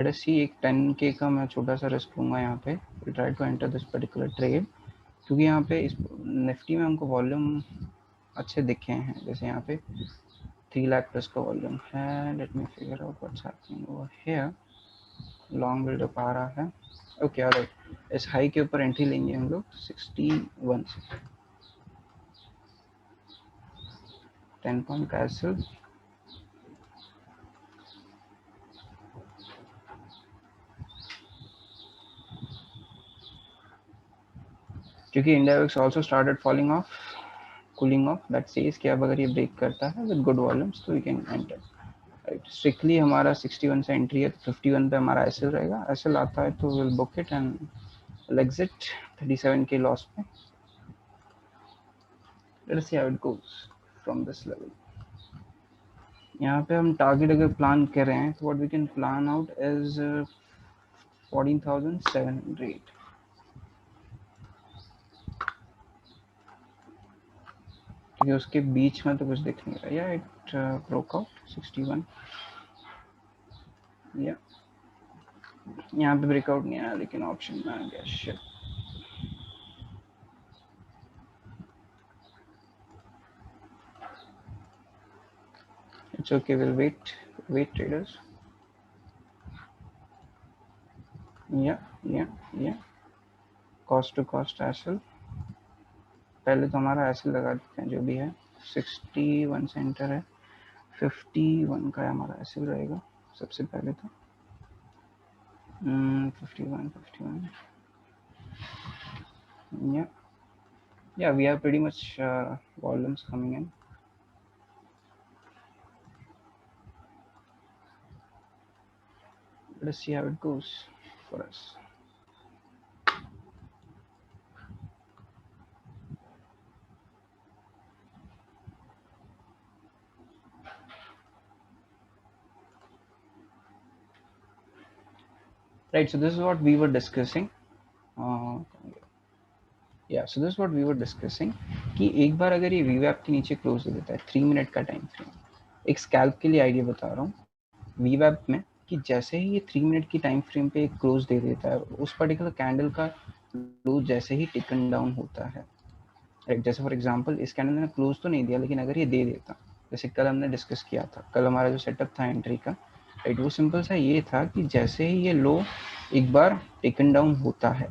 Let's see एक 10K का मैं छोटा सा रिस्क लूँगा यहाँ पे, try to enter this particular trade, क्योंकि यहाँ पे इस निफ्टी में हमको वॉल्यूम अच्छे दिखे हैं। जैसे यहाँ पे 3 लाख प्लस का वॉल्यूम है। Let me figure out what's happening over here. Long buildup आ रहा है। ओके ऑलराइट, इस हाई के ऊपर एंट्री लेंगे हम लोग 61 से। 10 पॉइंट कैसल, क्योंकि India also started falling off, cooling off, that says कि अब अगर ये ब्रेक करता है विद गुड वॉल्यूम्स तो we can enter. Right, strictly हमारा 61 से एंट्री है, 51 पे हमारा एसएल रहेगा। एसएल आता है तो will book it and exit 37 के लॉस पे। Let's see how it goes from this level. यहाँ पे हम टारगेट अगर प्लान कर रहे हैं तो what we can plan out is 14,700, क्योंकि उसके बीच में तो कुछ दिख नहीं रहा। या इट ब्रोक आउट 61, या यहाँ पे ब्रेकआउट नहीं आया लेकिन ऑप्शन में आ गया। Shit, it's okay, will wait traders. या कॉस्ट टू कॉस्ट एसएल, पहले तो हमारा एसएल लगा देते हैं जो भी है। 61 सेंटर है, 51 का हमारा एसएल रहेगा सबसे पहले तो। 51 yeah we have pretty much volumes coming in. Let's see how it goes for us. Right, so this is what we were discussing. So this is what we were discussing कि एक बार अगर ये वीवैप के नीचे क्लोज दे देता है 3 minute का time frame, एक स्कैल्प के लिए आइडिया बता रहा हूँ वीवैप में, कि जैसे ही ये 3 मिनट की टाइम फ्रेम पे क्लोज दे देता है, उस पर्टिकुलर कैंडल का लो जैसे ही टिकन डाउन होता है, राइट। जैसे फॉर एग्जांपल इस कैंडल ने क्लोज तो नहीं दिया, लेकिन अगर ये दे देता, जैसे कल हमने डिस्कस किया था, कल हमारा जो सेटअप था एंट्री का, राइट, वो सिंपल सा ये था कि जैसे ही ये लो एक बार टेकन डाउन होता है,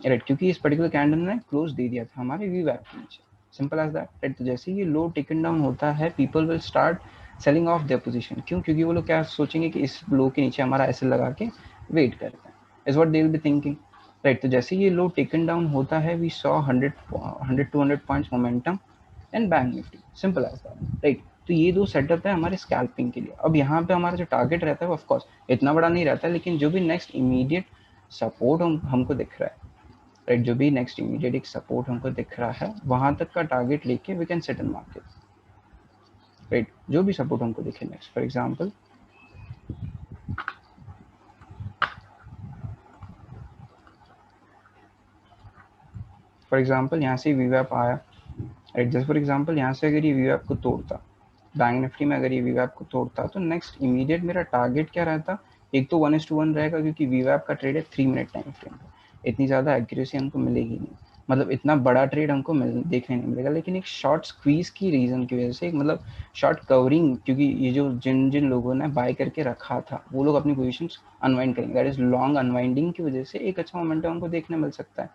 राइट, क्योंकि इस पर्टिकुलर कैंडल ने क्लोज दे दिया था हमारे वीवैप के नीचे, सिंपल एज दैट, राइट। तो जैसे ही ये लो टेकन डाउन होता है, people will start selling of their position. क्यों? क्योंकि वो लोग क्या सोचेंगे कि इस लो के नीचे हमारा ऐसे लगा के वेट करते हैं, is what they will be thinking, right. तो जैसे ये लो टेकन डाउन होता है, we saw 100-200 points momentum and Bank Nifty, simple as that, right. तो ये दो सेटअप है हमारे स्कैल्पिंग के लिए। अब यहाँ पे हमारा जो टारगेट रहता है वो ऑफकोर्स इतना बड़ा नहीं रहता है, लेकिन जो भी नेक्स्ट इमीडिएट सपोर्ट हमको दिख रहा है, राइट, जो भी नेक्स्ट इमीडिएट एक सपोर्ट हमको दिख रहा है, वहां तक का टारगेट लेके we can set in market, right. जो भी सपोर्ट हमको दिखे नेक्स्ट, फॉर एग्जाम्पल यहाँ से वीवैप आया, राइट। जैसे फॉर एग्जाम्पल यहाँ से अगर ये वीवैप को तोड़ता, बैंक निफ्टी में अगर ये वीवैप को तोड़ता, तो नेक्स्ट इमीडिएट मेरा टारगेट क्या रहता, एक तो 1:1 रहेगा, क्योंकि वीवैप का ट्रेड है 3 मिनट टाइम फ्रेम, इतनी ज़्यादा एक्यूरेसी हमको मिलेगी नहीं, मतलब इतना बड़ा ट्रेड हमको देखने नहीं मिलेगा। लेकिन एक शॉर्ट स्क्वीज की रीज़न की वजह से, मतलब शॉर्ट कवरिंग, क्योंकि ये जो जिन जिन लोगों ने बाय करके रखा था वो लोग अपनी पोजिशन अनवाइंड करेंगे, दैट इज लॉन्ग अनवाइंडिंग की वजह से एक अच्छा मोमेंटम हमको देखने मिल सकता है,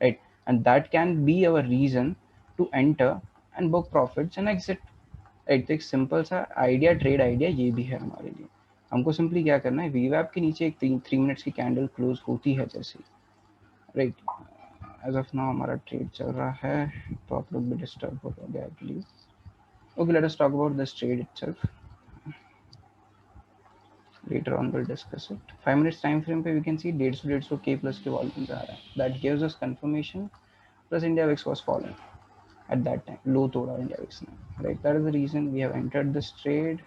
right. And that can be our reason to enter and book profits and exit, right. तो एक सिंपल सा आइडिया, ट्रेड आइडिया ये भी है हमारे लिए। हमको सिंपली क्या करना है, वीवैप के नीचे एक 3 मिनट्स की कैंडल क्लोज होती है जैसे, राइट, एज ऑफ नाउ हमारा ट्रेड चल रहा है, तो आप लोग भी डिस्टर्ब हो गए I believe. Okay, let us talk about this trade itself, later on we'll discuss it. 5 minutes time frame पे we can see 150 K plus के वॉल्यूम आ रहा है, that gives us confirmation, plus India VIX was falling at that time, low तोड़ा India VIX ने, right, that is the reason we have entered this trade.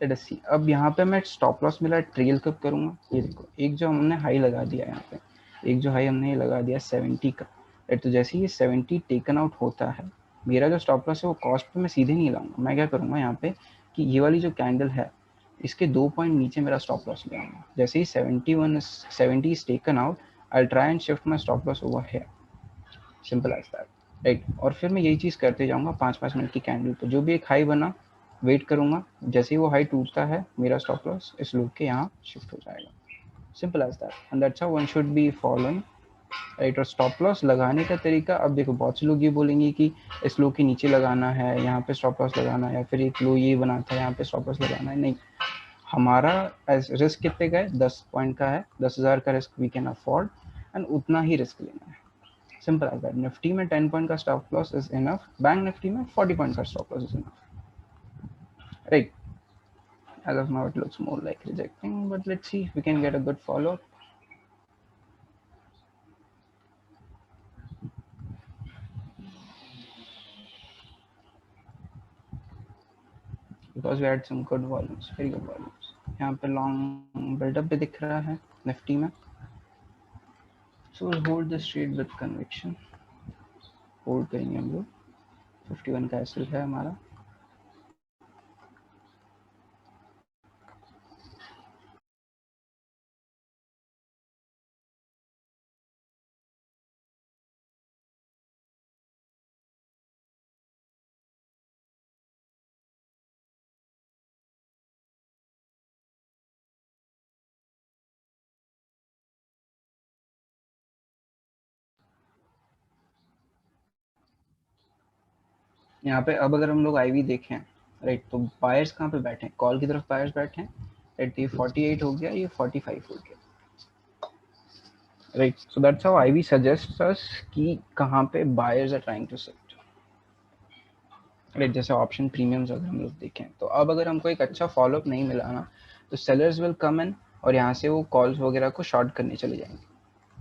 Let us see, अब यहाँ पे मैं stop loss मेरा trail कब करूँगा, ये देखो, एक जो हमने हाई लगा दिया यहाँ पे, एक जो हाई हमने लगा दिया 70 का, राइट। तो जैसे ये 70 टेकन आउट होता है, मेरा जो स्टॉप लॉस है वो कॉस्ट पे मैं सीधे नहीं लाऊंगा, मैं क्या करूँगा यहाँ पे कि ये वाली जो कैंडल है, इसके 2 पॉइंट नीचे मेरा स्टॉप लॉस ले आऊंगा। जैसे ही 70 is taken out, I try and shift my stop loss over here, simple as that, right. और फिर मैं यही चीज़ करते जाऊंगा 5-5 मिनट की कैंडल पर। जो भी एक हाई बना, वेट करूंगा, जैसे ही वो हाई टूटता है मेरा स्टॉप लॉस इस लूप के यहाँ शिफ्ट हो जाएगा, simple as that, and that's how one should be following, right. और स्टॉप लॉस लगाने का तरीका, अब देखो बहुत से लोग ये बोलेंगे कि इस लो के नीचे लगाना है, यहाँ पे स्टॉप लॉस लगाना है, या फिर एक लो ये बना था यहाँ पे स्टॉप लॉस लगाना है। नहीं, हमारा रिस्क कितने का है, 10 पॉइंट का है, 10,000 का risk we can afford, and उतना ही रिस्क लेना है, सिंपल एज दैट। निफ्टी में 10 पॉइंट का stop loss is enough, bank Nifty में 40 पॉइंट का stop loss is enough, right. As of now it looks more like rejecting, but let's see if we can get a good follow up. Because we had some good volumes, very good volumes. यहाँ पे long buildup भी दिख रहा है Nifty में, so we'll hold this trade with conviction, hold करेंगे हम लोग। 51 का एसएल है हमारा, यहाँ पे अब अगर हम लोग आईवी देखें, राइट, तो बायर्स कहाँ पे बैठे हैं, कॉल की तरफ बायर्स बैठे हैं, राइट। ये 48 हो गया, ये 45 हो गया, right. So that's how I've suggest us कि कहाँ पे buyers are trying to set, right. जैसे ऑप्शन प्रीमियम्स अगर हम लोग देखें, तो अब अगर हमको एक अच्छा फॉलोअप नहीं मिला ना, तो सेलर्स विल कम इन और यहाँ से वो कॉल्स वगैरह को शॉर्ट करने चले जाएंगे।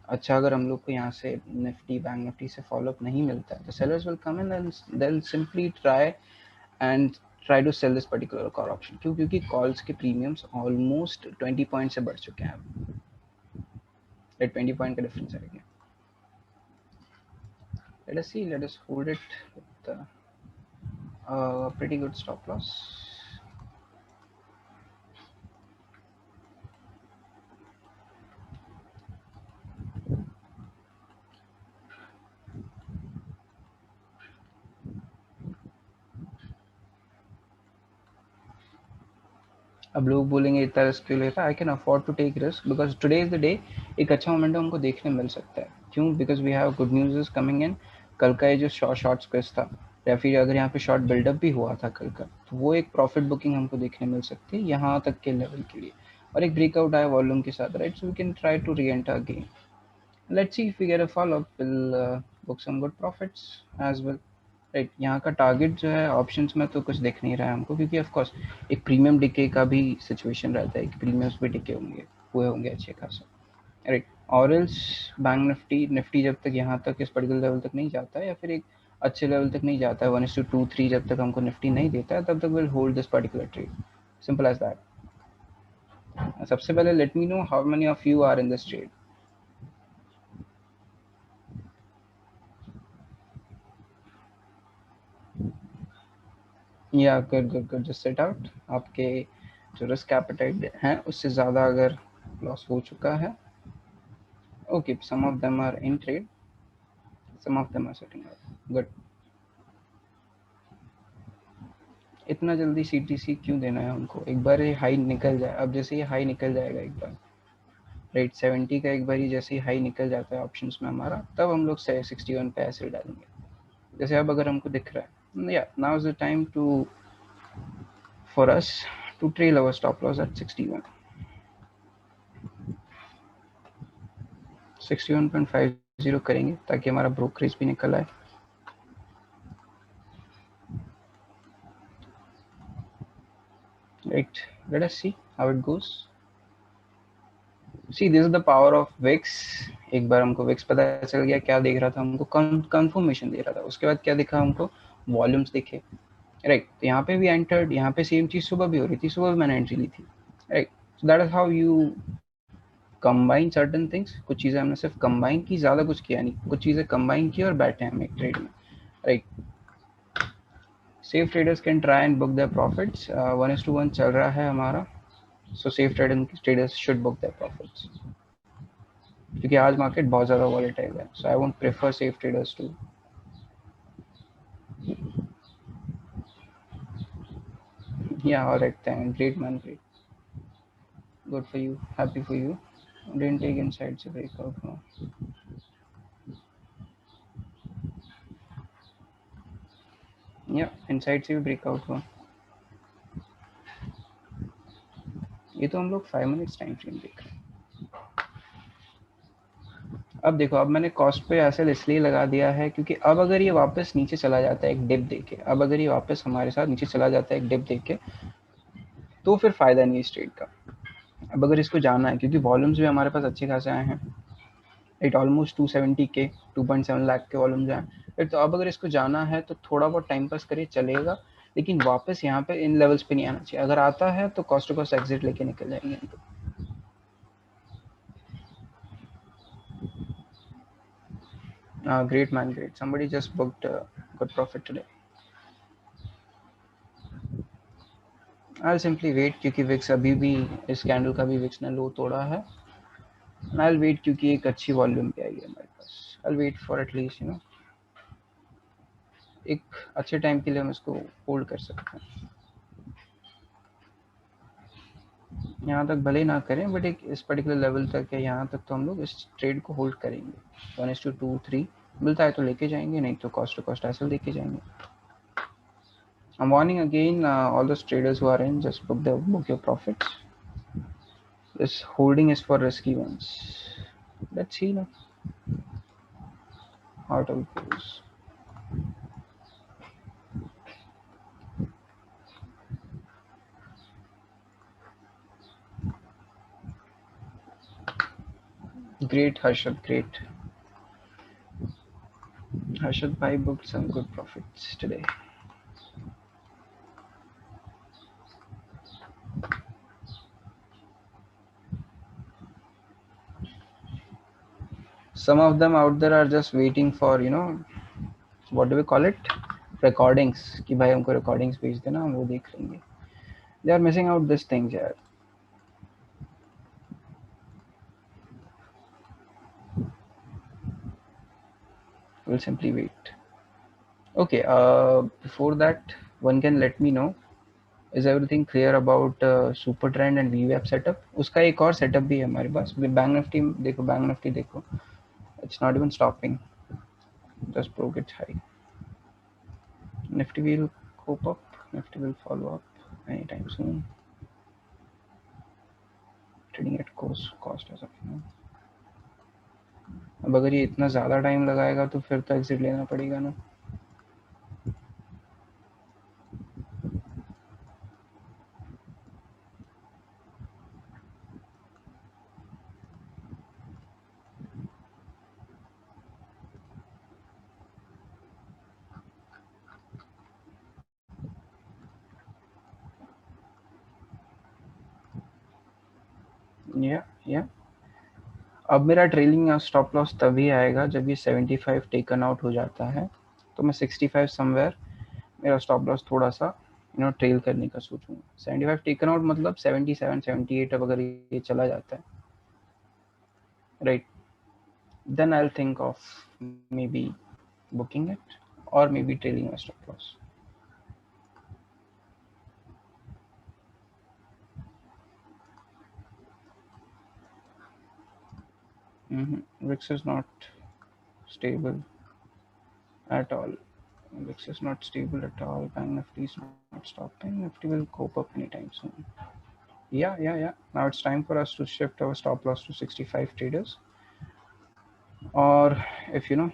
अच्छा, अगर हम लोग को यहाँ से निफ्टी, बैंक निफ्टी से फॉलोअप नहीं मिलता है, तो sellers will come in and they will simply try to sell this particular call option. क्यों? क्योंकि कॉल्स के प्रीमियम्स ऑलमोस्ट 20 पॉइंट से बढ़ चुके हैं अब, 20 पॉइंट का डिफरेंस है क्या। Let us hold it with a pretty good stop loss. अब लोग बोलेंगे इतना रिस्क क्यों लेता है, I can afford to take risk because today is the day, एक अच्छा मोमेंटम हमको देखने मिल सकता है। क्यों? Because we have good news is coming in. कल का ये जो शॉर्ट स्क्वेज था, या फिर अगर यहाँ पे शॉर्ट बिल्डअप भी हुआ था कल का, तो वो एक प्रॉफिट बुकिंग हमको देखने मिल सकती है यहाँ तक के लेवल के लिए, और एक ब्रेकआउट आया वॉल्यूम के साथ, right. So we can try to reenter again. Let's see if we get a follow up, will book some good profits as well, right. यहाँ का टारगेट जो है ऑप्शंस में तो कुछ दिख नहीं रहा है हमको, क्योंकि ऑफ कोर्स एक प्रीमियम डिके का भी सिचुएशन रहता है कि प्रीमियम्स भी डिके होंगे, हुए होंगे अच्छे खासे, राइट। और एल्स बैंक निफ्टी जब तक यहाँ तक इस पर्टिकुलर लेवल तक नहीं जाता है, या फिर एक अच्छे लेवल तक नहीं जाता है, 1:2-3 जब तक हमको निफ्टी नहीं देता है, तब तक will hold this particular trade, simple as that. सबसे पहले let me know how many of you are in this trade. या good good good, just set out. आपके जो रिस्क एपेटाइट है उससे ज़्यादा अगर लॉस हो चुका है, okay, some of them are in trade, some of them are setting up, good। इतना जल्दी सीटीसी क्यों देना है हमको, एक बार ये हाई निकल जाए, अब जैसे ये हाई निकल जाएगा एक बार, राइट, 70 का एक बार ही जैसे ही हाई निकल जाता है ऑप्शंस में हमारा, तब हम लोग 61 पे ऐसे डालेंगे। जैसे अब अगर हमको दिख रहा है, या now is the time to for us to trail our stop loss at 61, 61.50 करेंगे ताकि हमारा ब्रोकरेज भी निकल आए, right. Let us see how it goes. See this is the power of VIX. एक बार हमको विक्स पता चल गया क्या देख रहा था, हमको कंफर्मेशन दे रहा था, उसके बाद क्या दिखा हमको, वॉल्यूम्स दिखे, राइट। तो यहाँ पे भी एंटर्ड, यहाँ पे सेम चीज सुबह भी हो रही थी, सुबह भी मैंने एंट्री ली थी, right. So that is how you combine certain things. कुछ चीजें हमने सिर्फ कंबाइन की, ज्यादा कुछ किया नहीं, कुछ चीजें कंबाइन की और बैठे हम एक ट्रेड में, right. Safe traders can try and book their profits. 1:1 चल रहा है हमारा, So safe traders should book their profits. क्योंकि आज मार्केट बहुत ज़्यादा वॉलेटाइल है, so I won't prefer safe traders to. Yeah, all right, then. Great, man, great. Good for you. Happy for you. Didn't take insights to break out. No. Yeah, insights से भी breakout हुआ. ये तो हम लोग 5 minutes time frame देख रहे हैं. अब देखो, अब मैंने कॉस्ट पे एसेल इसलिए लगा दिया है क्योंकि अब अगर ये वापस नीचे चला जाता है एक डिप देके, अब अगर ये वापस हमारे साथ नीचे चला जाता है एक डिप देके, तो फिर फायदा नहीं इस ट्रेड का. अब अगर इसको जाना है, क्योंकि वॉल्यूम्स भी हमारे पास अच्छे खासे आए हैं, इट ऑलमोस्ट 270 के 2.7 लाख के वॉल्यूम्स हैं. फिर तो अब अगर इसको जाना है तो थोड़ा बहुत टाइम पास करिए, चलेगा, लेकिन वापस यहाँ पे इन लेवल्स पे नहीं आना चाहिए. अगर आता है तो कॉस्ट टू कॉस्ट एग्जिट लेके निकल जाएंगे. Great, man, great. Somebody just booked good profit today. I'll simply wait क्योंकि विक्स अभी भी इस कैंडल का भी विक्स ने लो तोड़ा है. I'll wait क्योंकि एक अच्छी वॉल्यूम पे आई है हमारे पास. I'll wait for at least एक अच्छे टाइम के लिए हम इसको होल्ड कर सकते हैं. यहाँ तक भले ही ना करें, बट एक इस पर्टिकुलर लेवल तक है, यहाँ तक तो हम लोग इस ट्रेड को होल्ड करेंगे. 1:2 3 मिलता है तो लेके जाएंगे, नहीं तो कॉस्ट टू कॉस्ट ऐसे लेके जाएंगे. I'm warning again, all those traders who are in, just book your profits. This holding is for risky ones. Let's see now how it all goes. Great, Harshad, great. Harshad Bhai booked some good profits today. Some of them out there are just waiting for, what do we call it? Recordings. कि भाई हमको recordings भेज देना, हम वो देख लेंगे. They are missing out these things, यार. We'll simply wait. Okay, before that, one can let me know, is everything clear about super trend and VWAP setup? उसका एक और setup भी है हमारे पास. बैंक निफ्टी देखो, बैंक निफ्टी देखो. It's not even stopping. Just broke its high. Nifty will cope up. Nifty will follow up anytime soon. Trading at cost as of now. अब अगर ये इतना ज़्यादा टाइम लगाएगा तो फिर तो एग्जिट लेना पड़ेगा ना. या अब मेरा ट्रेलिंग स्टॉप लॉस तभी आएगा जब ये 75 टेकन आउट हो जाता है, तो मैं 65 समवेयर मेरा स्टॉप लॉस थोड़ा सा ट्रेल करने का सोचूंगा. 75 टेकन आउट मतलब 77 78. अब अगर ये चला जाता है, right, then I'll think of maybe booking it or maybe trailing a stop loss. VIX is not stable at all. VIX is not stable at all. Bank Nifty is not stopping. Nifty will cope up anytime soon. Yeah. Now it's time for us to shift our stop loss to 65 traders. Or if you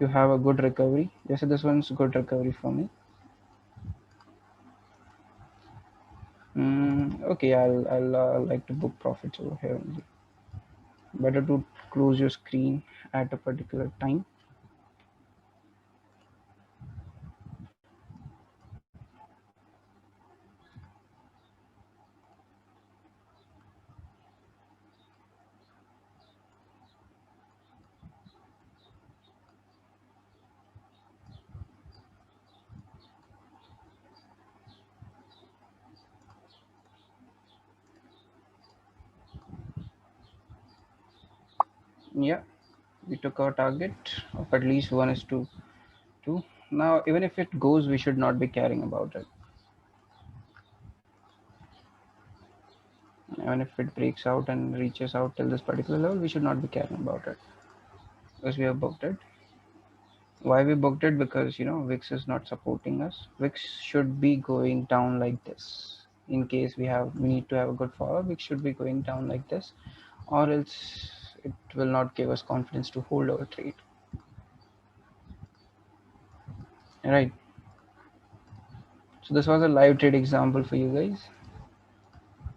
have a good recovery. Yes, this one's good recovery for me. Okay, I'll like to book profits over here only. Better to close your screen at a particular time. Yeah, we took our target of at least 1 is to 2. Now, even if it goes, we should not be caring about it. Even if it breaks out and reaches out till this particular level, we should not be caring about it because we have booked it. Why we booked it? Because VIX is not supporting us. VIX should be going down like this. In case we need to have a good follow, VIX should be going down like this, or else it will not give us confidence to hold our trade. Right. So this was a live trade example for you guys.